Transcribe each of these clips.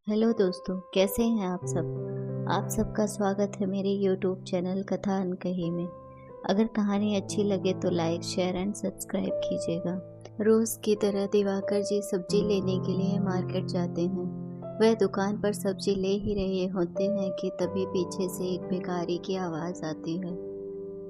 Hello दोस्तों, कैसे हैं आप सब। आप सबका स्वागत है मेरे यूट्यूब चैनल कथा अनकही में। अगर कहानी अच्छी लगे तो लाइक शेयर एंड सब्सक्राइब कीजिएगा। रोज़ की तरह दिवाकर जी सब्जी लेने के लिए मार्केट जाते हैं। वह दुकान पर सब्जी ले ही रहे होते हैं कि तभी पीछे से एक भिखारी की आवाज़ आती है।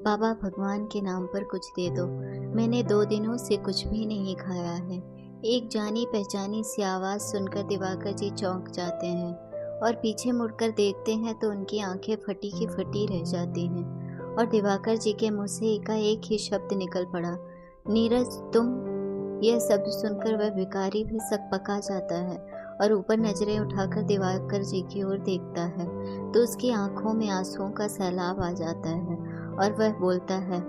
बाबा, भगवान के नाम पर कुछ दे दो, मैंने 2 दिनों से कुछ भी नहीं खाया है। एक जानी पहचानी सी आवाज़ सुनकर दिवाकर जी चौंक जाते हैं और पीछे मुड़कर देखते हैं तो उनकी आंखें फटी की फटी रह जाती हैं और दिवाकर जी के मुंह से एकाएक ही शब्द निकल पड़ा, नीरज तुम। यह शब्द सुनकर वह भिखारी भी सकपका जाता है और ऊपर नजरें उठाकर दिवाकर जी की ओर देखता है तो उसकी आंखों में आंसुओं का सैलाब आ जाता है और वह बोलता है,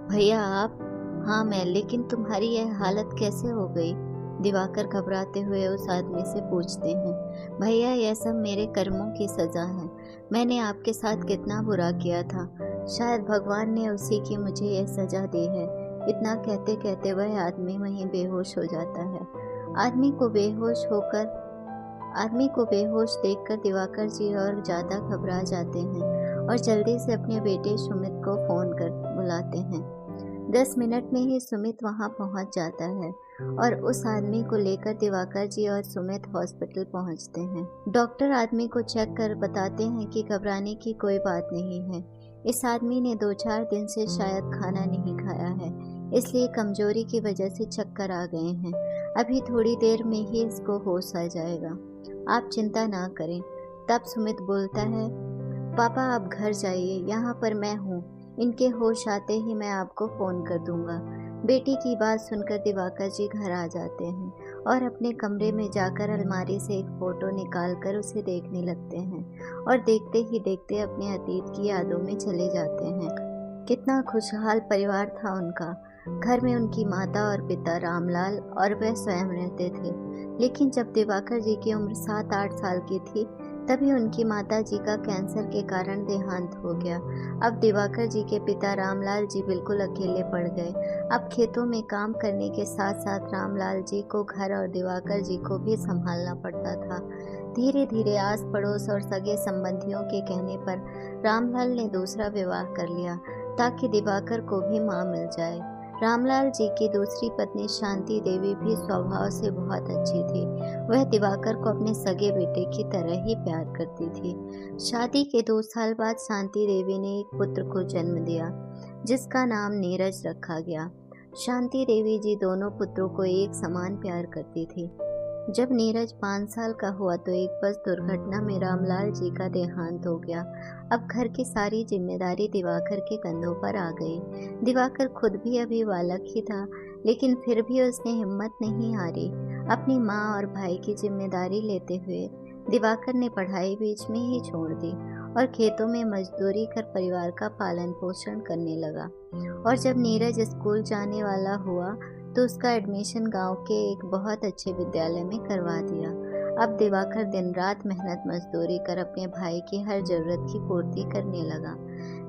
भैया आप। हाँ मैं, लेकिन तुम्हारी यह हालत कैसे हो गई। दिवाकर घबराते हुए उस आदमी से पूछते हैं, भैया यह सब मेरे कर्मों की सजा है। मैंने आपके साथ कितना बुरा किया था, शायद भगवान ने उसी की मुझे यह सजा दी है। इतना कहते कहते वह आदमी वहीं बेहोश हो जाता है। आदमी को बेहोश होकर आदमी को बेहोश देखकर दिवाकर जी और ज़्यादा घबरा जाते हैं और जल्दी से अपने बेटे सुमित को फ़ोन कर बुलाते हैं। 10 मिनट में ही सुमित वहां पहुंच जाता है और उस आदमी को लेकर दिवाकर जी और सुमित हॉस्पिटल पहुंचते हैं। डॉक्टर आदमी को चेक कर बताते हैं कि घबराने की कोई बात नहीं है। इस आदमी ने 2-4 दिन से शायद खाना नहीं खाया है, इसलिए कमजोरी की वजह से चक्कर आ गए हैं। अभी थोड़ी देर में ही इसको होश आ जाएगा, आप चिंता ना करें। तब सुमित बोलता है, पापा आप घर जाइए, यहाँ पर मैं हूँ। इनके होश आते ही मैं आपको फ़ोन कर दूंगा। बेटी की बात सुनकर दिवाकर जी घर आ जाते हैं और अपने कमरे में जाकर अलमारी से एक फ़ोटो निकालकर उसे देखने लगते हैं और देखते ही देखते अपने अतीत की यादों में चले जाते हैं। कितना खुशहाल परिवार था उनका। घर में उनकी माता और पिता रामलाल और वह स्वयं रहते थे। लेकिन जब दिवाकर जी की उम्र 7-8 साल की थी तभी उनकी माता जी का कैंसर के कारण देहांत हो गया। अब दिवाकर जी के पिता रामलाल जी बिल्कुल अकेले पड़ गए। अब खेतों में काम करने के साथ साथ रामलाल जी को घर और दिवाकर जी को भी संभालना पड़ता था। धीरे धीरे आस पड़ोस और सगे संबंधियों के कहने पर रामलाल ने दूसरा विवाह कर लिया ताकि दिवाकर को भी मां मिल जाए। रामलाल जी की दूसरी पत्नी शांति देवी भी स्वभाव से बहुत अच्छी थी। वह दिवाकर को अपने सगे बेटे की तरह ही प्यार करती थी। शादी के 2 साल बाद शांति देवी ने एक पुत्र को जन्म दिया जिसका नाम नीरज रखा गया। शांति देवी जी दोनों पुत्रों को एक समान प्यार करती थी। जब नीरज 5 साल का हुआ तो एक बस दुर्घटना में रामलाल जी का देहांत हो गया। अब घर की सारी जिम्मेदारी दिवाकर के कंधों पर आ गई। दिवाकर खुद भी अभी बालक ही था, लेकिन फिर भी उसने हिम्मत नहीं हारी। अपनी माँ और भाई की जिम्मेदारी लेते हुए दिवाकर ने पढ़ाई बीच में ही छोड़ दी और खेतों में मजदूरी कर परिवार का पालन पोषण करने लगा। और जब नीरज स्कूल जाने वाला हुआ तो उसका एडमिशन गांव के एक बहुत अच्छे विद्यालय में करवा दिया। अब दिवाकर दिन रात मेहनत मजदूरी कर अपने भाई की हर जरूरत की पूर्ति करने लगा।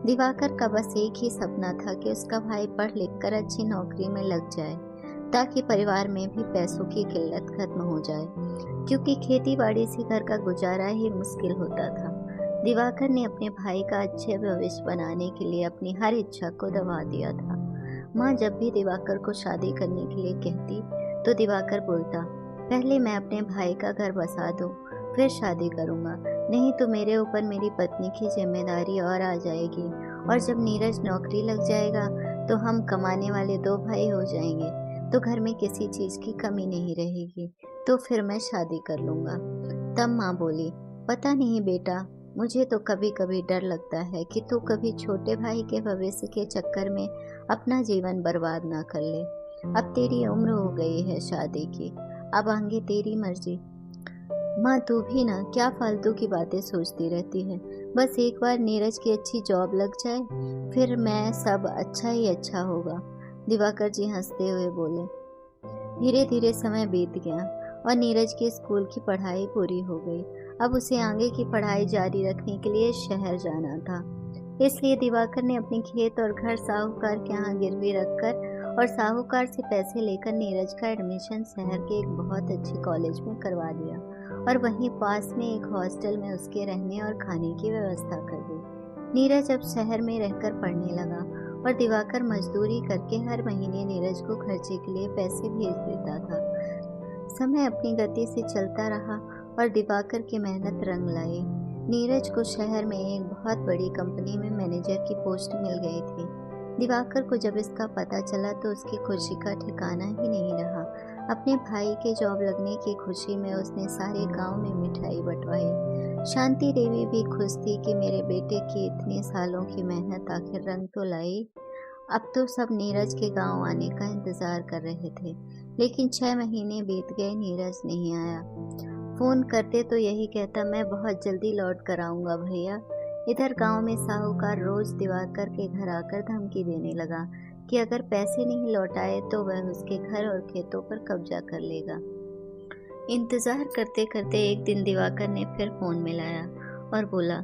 दिवाकर का बस एक ही सपना था कि उसका भाई पढ़ लिख कर अच्छी नौकरी में लग जाए ताकि परिवार में भी पैसों की किल्लत खत्म हो जाए, क्योंकि खेती बाड़ी से घर का गुजारा ही मुश्किल होता था। दिवाकर ने अपने भाई का अच्छे भविष्य बनाने के लिए अपनी हर इच्छा को दबा दिया था। माँ जब भी दिवाकर को शादी करने के लिए कहती तो दिवाकर बोलता, पहले मैं अपने भाई का घर बसा दूं, फिर शादी करूंगा, नहीं तो मेरे ऊपर मेरी पत्नी की जिम्मेदारी और आ जाएगी। और जब नीरज नौकरी लग जाएगा तो हम कमाने वाले 2 भाई हो जाएंगे, तो घर में किसी चीज की कमी नहीं रहेगी, तो फिर मैं शादी कर लूंगा। तब माँ बोली, पता नहीं बेटा, मुझे तो कभी कभी डर लगता है कि तू कभी छोटे भाई के भविष्य के चक्कर में अपना जीवन बर्बाद ना कर ले। अब तेरी उम्र हो गई है शादी की, अब आगे तेरी मर्जी। माँ तू भी ना क्या फालतू की बातें सोचती रहती है। बस एक बार नीरज की अच्छी जॉब लग जाए, फिर मैं सब अच्छा ही अच्छा होगा। दिवाकर जी हंसते हुए बोले। धीरे धीरे समय बीत गया और नीरज की स्कूल की पढ़ाई पूरी हो गई। अब उसे आगे की पढ़ाई जारी रखने के लिए शहर जाना था। इसलिए दिवाकर ने अपने खेत और घर साहूकार के यहाँ गिरवी रखकर और साहूकार से पैसे लेकर नीरज का एडमिशन शहर के एक बहुत अच्छे कॉलेज में करवा दिया और वहीं पास में एक हॉस्टल में उसके रहने और खाने की व्यवस्था कर दी। नीरज अब शहर में रहकर पढ़ने लगा और दिवाकर मजदूरी करके हर महीने नीरज को खर्चे के लिए पैसे भेज देता था। समय अपनी गति से चलता रहा और दिवाकर की मेहनत रंग लाई। नीरज को शहर में एक बहुत बड़ी कंपनी में मैनेजर की पोस्ट मिल गई थी। दिवाकर को जब इसका पता चला तो उसकी खुशी का ठिकाना ही नहीं रहा। अपने भाई के जॉब लगने की खुशी में उसने सारे गांव में मिठाई बंटवाई। शांति देवी भी खुश थी कि मेरे बेटे की इतने सालों की मेहनत आखिर रंग तो लाई। अब तो सब नीरज के गांव आने का इंतजार कर रहे थे, लेकिन 6 महीने बीत गए, नीरज नहीं आया। फोन करते तो यही कहता, मैं बहुत जल्दी लौट कर आऊंगा भैया। इधर गांव में साहूकार रोज दिवाकर के घर आकर धमकी देने लगा कि अगर पैसे नहीं लौटाए तो वह उसके घर और खेतों पर कब्जा कर लेगा। इंतजार करते करते एक दिन दिवाकर ने फिर फोन मिलाया और बोला,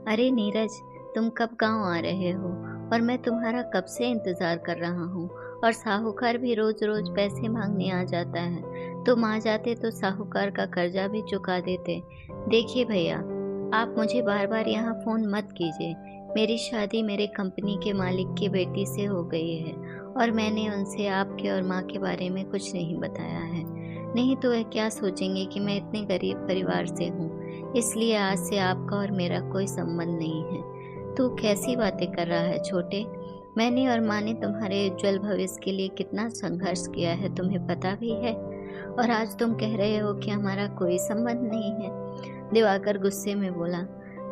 अरे नीरज, तुम कब गांव आ रहे हो? और मैं तुम्हारा कब से इंतजार कर रहा हूँ। और साहूकार भी रोज रोज पैसे मांगने आ जाता है। तुम आ जाते तो साहूकार का कर्जा भी चुका देते। देखिए भैया, आप मुझे बार बार यहाँ फोन मत कीजिए। मेरी शादी मेरे कंपनी के मालिक की बेटी से हो गई है और मैंने उनसे आपके और माँ के बारे में कुछ नहीं बताया है। नहीं तो वह क्या सोचेंगे कि मैं इतने गरीब परिवार से हूँ। इसलिए आज से आपका और मेरा कोई संबंध नहीं है। तू कैसी बातें कर रहा है छोटे? मैंने और माँ ने तुम्हारे उज्जवल भविष्य के लिए कितना संघर्ष किया है, तुम्हें पता भी है। और आज तुम कह रहे हो कि हमारा कोई संबंध नहीं है। दिवाकर गुस्से में बोला।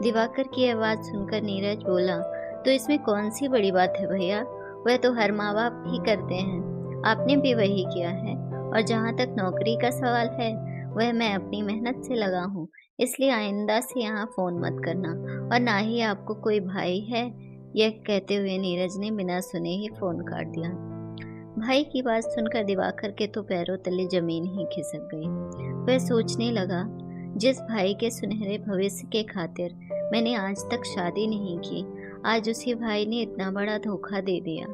दिवाकर की आवाज़ सुनकर नीरज बोला, तो इसमें कौन सी बड़ी बात है भैया? वह तो हर माँ बाप ही करते हैं, आपने भी वही किया है। और जहाँ तक नौकरी का सवाल है, वह मैं अपनी मेहनत से लगा हूँ, इसलिए आइंदा से यहाँ फ़ोन मत करना। और ना ही आपको कोई भाई है। यह कहते हुए नीरज ने बिना सुने ही फ़ोन काट दिया। भाई की बात सुनकर दिवाकर के तो पैरों तले जमीन ही खिसक गई। वह सोचने लगा, जिस भाई के सुनहरे भविष्य के खातिर मैंने आज तक शादी नहीं की, आज उसी भाई ने इतना बड़ा धोखा दे दिया।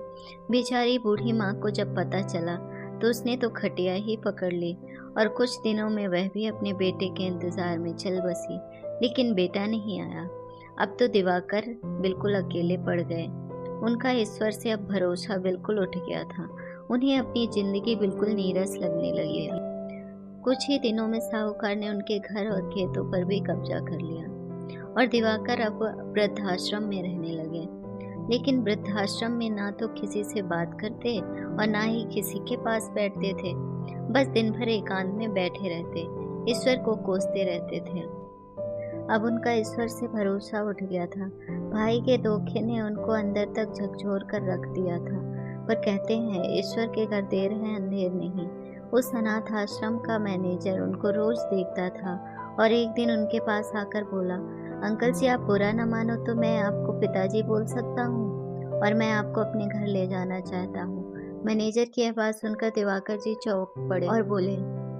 बेचारी बूढ़ी माँ को जब पता चला तो उसने तो खटिया ही पकड़ ली और कुछ दिनों में वह भी अपने बेटे के इंतजार में चल बसी। लेकिन बेटा नहीं आया। अब तो दिवाकर बिल्कुल अकेले पड़ गए। उनका ईश्वर से अब भरोसा बिल्कुल उठ गया था। उन्हें अपनी जिंदगी बिल्कुल नीरस लगने लगी। कुछ ही दिनों में साहूकार ने उनके घर और खेतों पर भी कब्जा कर लिया और दिवाकर अब वृद्धाश्रम में रहने लगे। लेकिन वृद्धाश्रम में ना तो किसी से बात करते और ना ही किसी के पास बैठते थे। बस दिन भर एकांत में बैठे रहते, ईश्वर को कोसते रहते थे। अब उनका ईश्वर से भरोसा उठ गया था। भाई के धोखे ने उनको अंदर तक झकझोर कर रख दिया था। पर कहते हैं, ईश्वर के घर देर है अंधेर नहीं। उस अनाथ आश्रम का मैनेजर उनको रोज देखता था और एक दिन उनके पास आकर बोला, अंकल जी, आप बुरा न मानो तो मैं आपको पिताजी बोल सकता हूँ और मैं आपको अपने घर ले जाना चाहता हूँ। मैनेजर की आवाज़ सुनकर दिवाकर जी चौंक पड़े और बोले,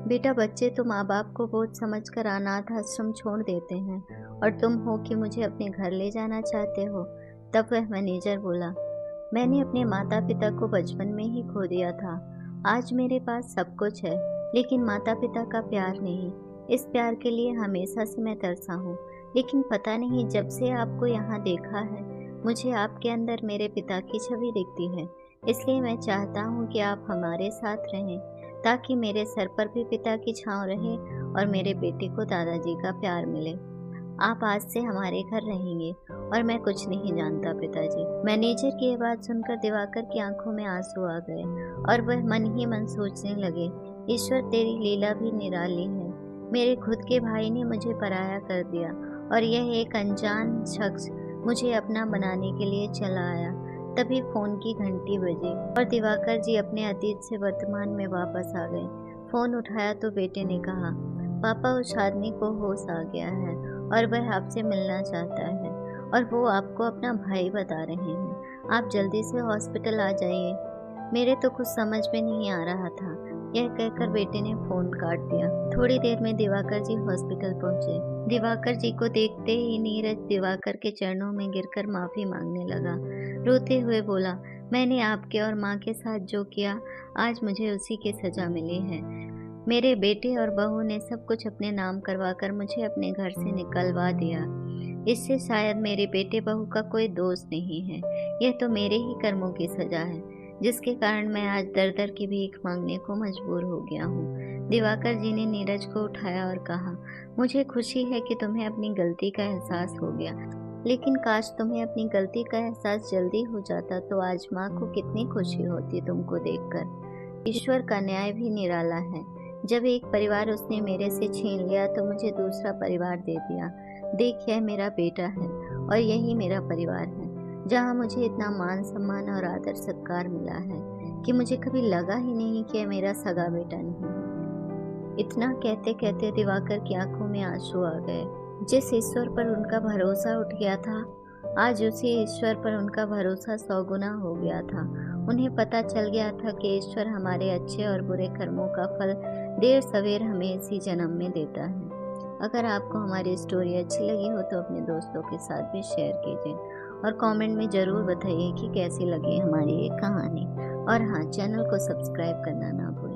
बेटा, बच्चे तो माँ बाप को बोझ समझकर अनाथ आश्रम छोड़ देते हैं और तुम हो कि मुझे अपने घर ले जाना चाहते हो। तब वह मैनेजर बोला, मैंने अपने माता पिता को बचपन में ही खो दिया था। आज मेरे पास सब कुछ है, लेकिन माता पिता का प्यार नहीं। इस प्यार के लिए हमेशा से मैं तरसा हूँ, लेकिन पता नहीं जब से आपको यहाँ देखा है, मुझे आपके अंदर मेरे पिता की छवि दिखती है। इसलिए मैं चाहता हूँ कि आप हमारे साथ रहें, ताकि मेरे सर पर भी पिता की छाँव रहे और मेरे बेटे को दादाजी का प्यार मिले। आप आज से हमारे घर रहेंगे और मैं कुछ नहीं जानता पिताजी। मैनेजर की बात सुनकर दिवाकर की आंखों में आंसू आ गए और वह मन ही मन सोचने लगे, ईश्वर तेरी लीला भी निराली है। मेरे खुद के भाई ने मुझे पराया कर दिया और यह एक अनजान शख्स मुझे अपना बनाने के लिए चला आया। तभी फोन की घंटी बजी और दिवाकर जी अपने अतीत से वर्तमान में वापस आ गए। फोन उठाया तो बेटे ने कहा, पापा, उस आदमी को होश आ गया है और वह आपसे मिलना चाहता है और वो आपको अपना भाई बता रहे हैं। आप जल्दी से हॉस्पिटल आ जाइए। मेरे तो कुछ समझ में नहीं आ रहा था। यह कहकर बेटे ने फोन काट दिया। थोड़ी देर में दिवाकर जी हॉस्पिटल पहुंचे। दिवाकर जी को देखते ही नीरज दिवाकर के चरणों में गिरकर माफी मांगने लगा। रोते हुए बोला, मैंने आपके और माँ के साथ जो किया, आज मुझे उसी की सजा मिली है। मेरे बेटे और बहू ने सब कुछ अपने नाम करवाकर मुझे अपने घर से निकलवा दिया। इससे शायद मेरे बेटे बहू का कोई दोष नहीं है, यह तो मेरे ही कर्मों की सजा है, जिसके कारण मैं आज दर दर की भीख मांगने को मजबूर हो गया हूँ। दिवाकर जी ने नीरज को उठाया और कहा, मुझे खुशी है कि तुम्हें अपनी गलती का एहसास हो गया, लेकिन काश तुम्हें अपनी गलती का एहसास जल्दी हो जाता तो आज माँ को कितनी खुशी होती तुमको देखकर। ईश्वर का न्याय भी निराला है। जब एक परिवार उसने मेरे से छीन लिया तो मुझे दूसरा परिवार दे दिया। देख, यह मेरा बेटा है और यही मेरा परिवार है, जहाँ मुझे इतना मान सम्मान और आदर सत्कार मिला है कि मुझे कभी लगा ही नहीं कि यह मेरा सगा बेटा नहीं है। इतना कहते कहते दिवाकर की आंखों में आंसू आ गए। जिस ईश्वर पर उनका भरोसा उठ गया था, आज उसी ईश्वर पर उनका भरोसा 100 गुना हो गया था। उन्हें पता चल गया था कि ईश्वर हमारे अच्छे और बुरे कर्मों का फल देर सवेर हमें इसी जन्म में देता है। अगर आपको हमारी स्टोरी अच्छी लगी हो तो अपने दोस्तों के साथ भी शेयर कीजिए और कमेंट में ज़रूर बताइए कि कैसी लगी हमारी ये कहानी। और हाँ, चैनल को सब्सक्राइब करना ना भूलें।